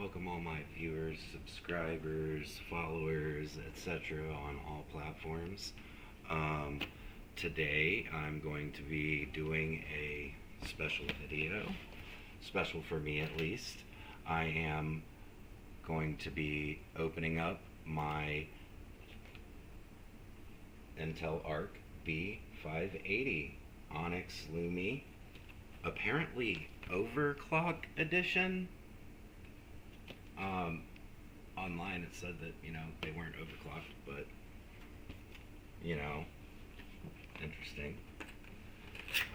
welcome all my viewers, subscribers, followers, etc. on all platforms. Today I'm going to be doing a special video, special for me at least. I am going to be opening up my Intel Arc B580 Onix Lumi, apparently overclock edition. Online it said that, they weren't overclocked, but, interesting.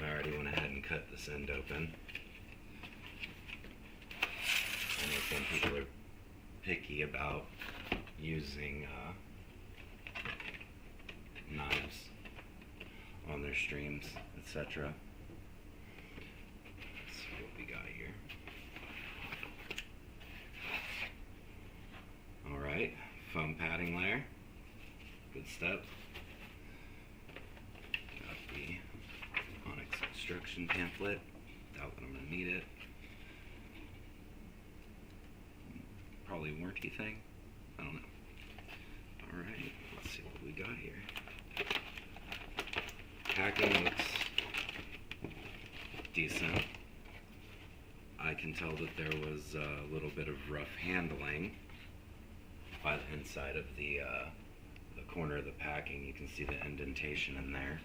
I already went ahead and cut this end open. I know some people are picky about using knives on their streams, etc. Let's see what we got here. Alright, foam padding layer. Good step. Got the Onix instruction pamphlet. Doubt that I'm going to need it. Probably a warranty thing. I don't know. Alright, let's see what we got here. Packing looks decent. I can tell that there was a little bit of rough handling by the inside of the corner of the packing. You can see the indentation in there.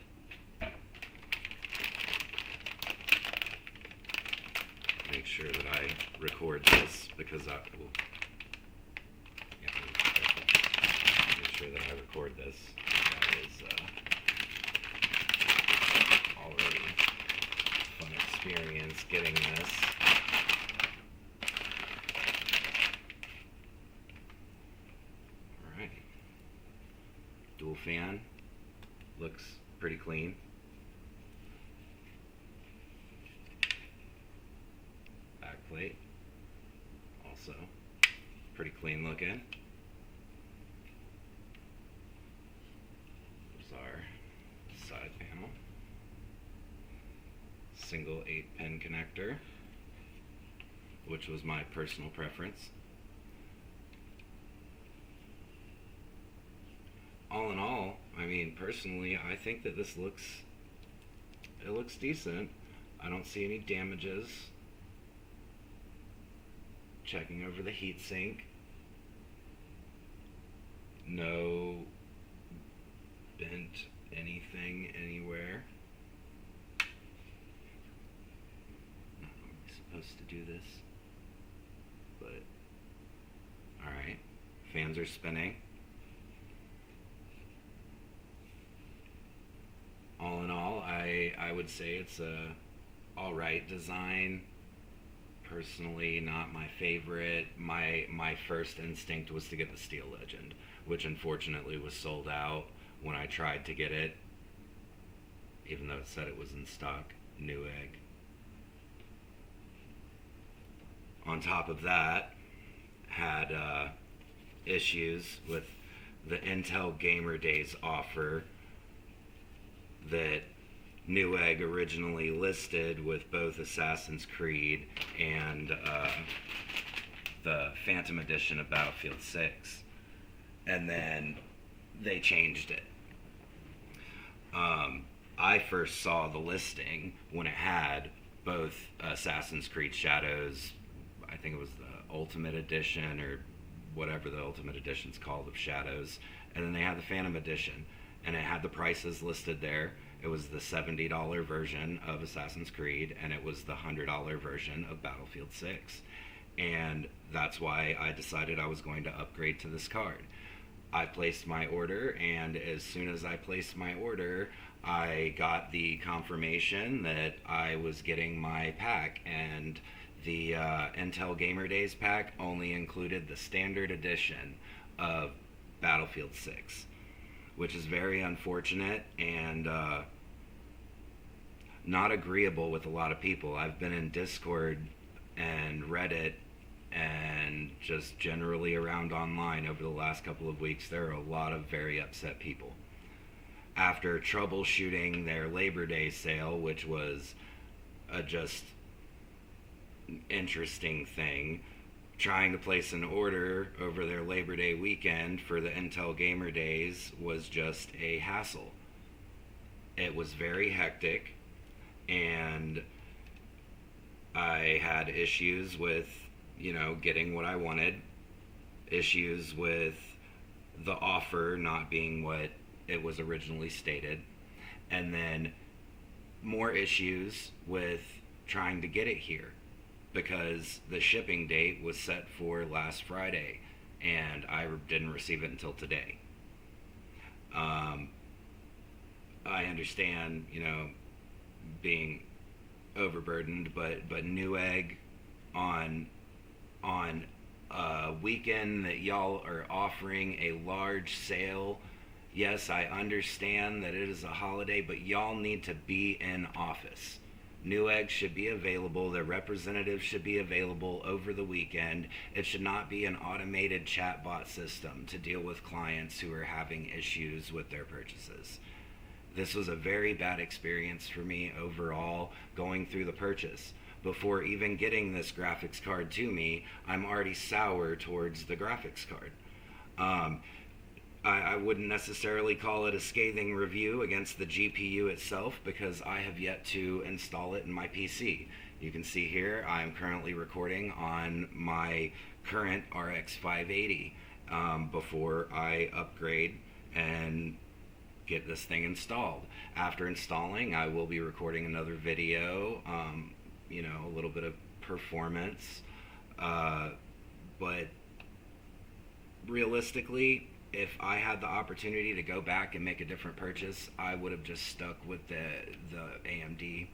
Make sure that I record this because I will. Yeah, make sure that I record this. That is already a fun experience getting this. Alright. Dual fan. Looks pretty clean. Back plate. Also pretty clean looking. There's our side panel. Single 8-pin connector, which was my personal preference. All in all, I mean, personally, I think that this looks decent. I don't see any damages. Checking over the heatsink. No bent anything anywhere. Not normally supposed to do this, but alright. Fans are spinning. All in all, I would say it's a alright design. Personally, not my favorite. My first instinct was to get the Steel Legend, which unfortunately was sold out when I tried to get it, even though it said it was in stock. Newegg. On top of that, had issues with the Intel Gamer Days offer that Newegg originally listed with both Assassin's Creed and the Phantom Edition of Battlefield 6. And then they changed it. I first saw the listing when it had both Assassin's Creed Shadows, I think it was the Ultimate Edition or whatever the Ultimate Edition's called of Shadows, and then they had the Phantom Edition, and it had the prices listed there. It was the $70 version of Assassin's Creed, and it was the $100 version of Battlefield 6. And that's why I decided I was going to upgrade to this card. I placed my order, and as soon as I placed my order, I got the confirmation that I was getting my pack, and the Intel Gamer Days pack only included the standard edition of Battlefield 6. Which is very unfortunate and not agreeable with a lot of people. I've been in Discord and Reddit and just generally around online over the last couple of weeks. There are a lot of very upset people. After troubleshooting their Labor Day sale, which was a just interesting thing, trying to place an order over their Labor Day weekend for the Intel Gamer Days was just a hassle. It was very hectic, and I had issues with, getting what I wanted, issues with the offer not being what it was originally stated, and then more issues with trying to get it here because the shipping date was set for last Friday and I didn't receive it until today. I understand, being overburdened, but Newegg on a weekend that y'all are offering a large sale. Yes, I understand that it is a holiday, but y'all need to be in office. Newegg should be available. Their representatives should be available over the weekend. It should not be an automated chatbot system to deal with clients who are having issues with their purchases. This was a very bad experience for me overall going through the purchase. Before even getting this graphics card to me, I'm already sour towards the graphics card. I wouldn't necessarily call it a scathing review against the GPU itself because I have yet to install it in my PC. You can see here I'm currently recording on my current RX 580 before I upgrade and get this thing installed. After installing, I will be recording another video, a little bit of performance, but realistically, if I had the opportunity to go back and make a different purchase, I would have just stuck with the AMD.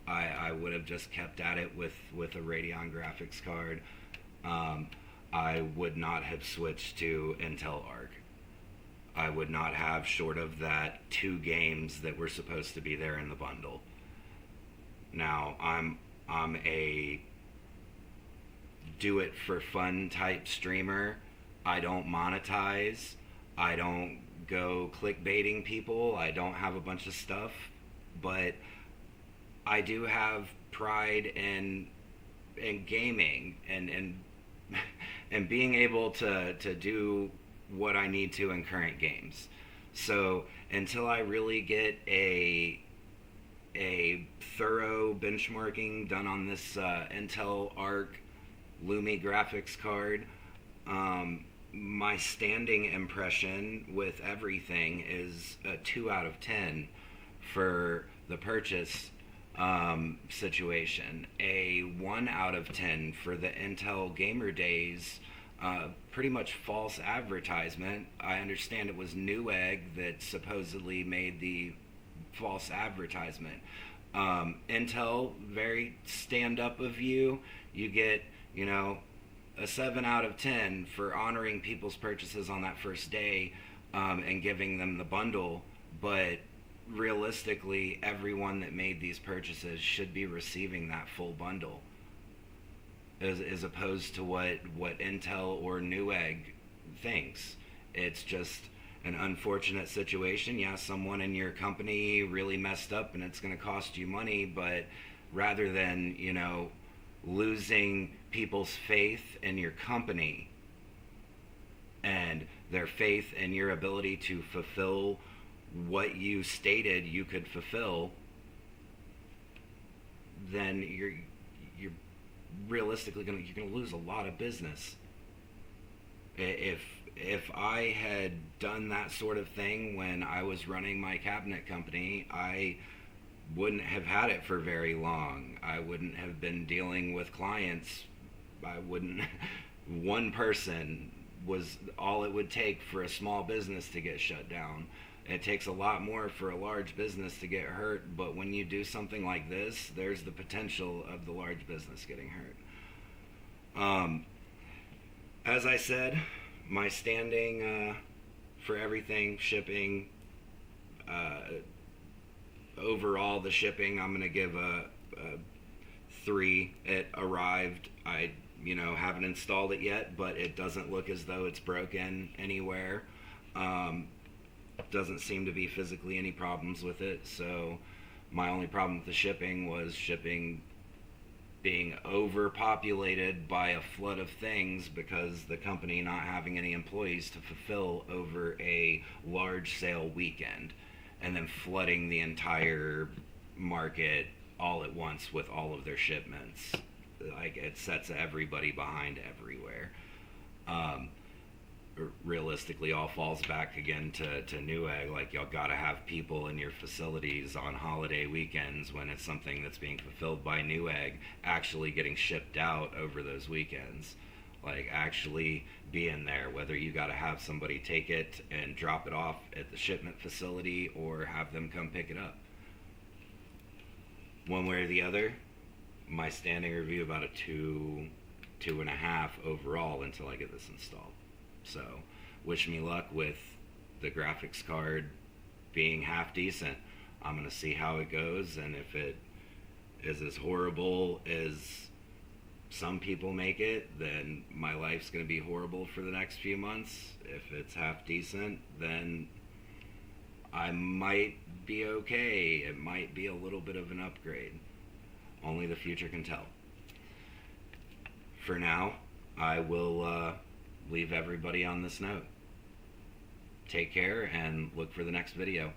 I would have just kept at it with a Radeon graphics card. I would not have switched to Intel Arc. I would not have, short of that 2 games that were supposed to be there in the bundle. Now, I'm a do it for fun type streamer. I don't monetize. I don't go clickbaiting people. I don't have a bunch of stuff. But I do have pride in gaming and and being able to do what I need to in current games. So until I really get a thorough benchmarking done on this Intel Arc Lumi graphics card, my standing impression with everything is a 2 out of 10 for the purchase situation. A 1 out of 10 for the Intel Gamer Days pretty much false advertisement. I understand it was Newegg that supposedly made the false advertisement. Intel, very stand-up of you. You get, a 7 out of 10 for honoring people's purchases on that first day and giving them the bundle, but realistically, everyone that made these purchases should be receiving that full bundle, as opposed to what Intel or Newegg thinks. It's just an unfortunate situation. Yeah, someone in your company really messed up and it's going to cost you money, but rather than, losing people's faith in your company and their faith in your ability to fulfill what you stated you could fulfill, then you're realistically you're gonna lose a lot of business. If I had done that sort of thing when I was running my cabinet company, I wouldn't have had it for very long. I wouldn't have been dealing with clients. One person was all it would take for a small business to get shut down. It takes a lot more for a large business to get hurt, but when you do something like this, there's the potential of the large business getting hurt. As I said, my standing for everything, shipping, overall the shipping, I'm going to give a 3. It arrived. I haven't installed it yet, but it doesn't look as though it's broken anywhere. Doesn't seem to be physically any problems with it. So my only problem with the shipping was shipping being overpopulated by a flood of things because the company not having any employees to fulfill over a large sale weekend, and then flooding the entire market all at once with all of their shipments. Like, it sets everybody behind everywhere. Um, Realistically, all falls back again to Newegg. Like, y'all gotta have people in your facilities on holiday weekends when it's something that's being fulfilled by Newegg actually getting shipped out over those weekends. Like, actually being there, whether you gotta have somebody take it and drop it off at the shipment facility or have them come pick it up. One way or the other, my standing review about a 2.5 overall until I get this installed. So, wish me luck with the graphics card being half decent. I'm going to see how it goes, and if it is as horrible as some people make it, then my life's going to be horrible for the next few months. If it's half decent, then I might be okay. It might be a little bit of an upgrade. Only the future can tell. For now, I will leave everybody on this note. Take care and look for the next video.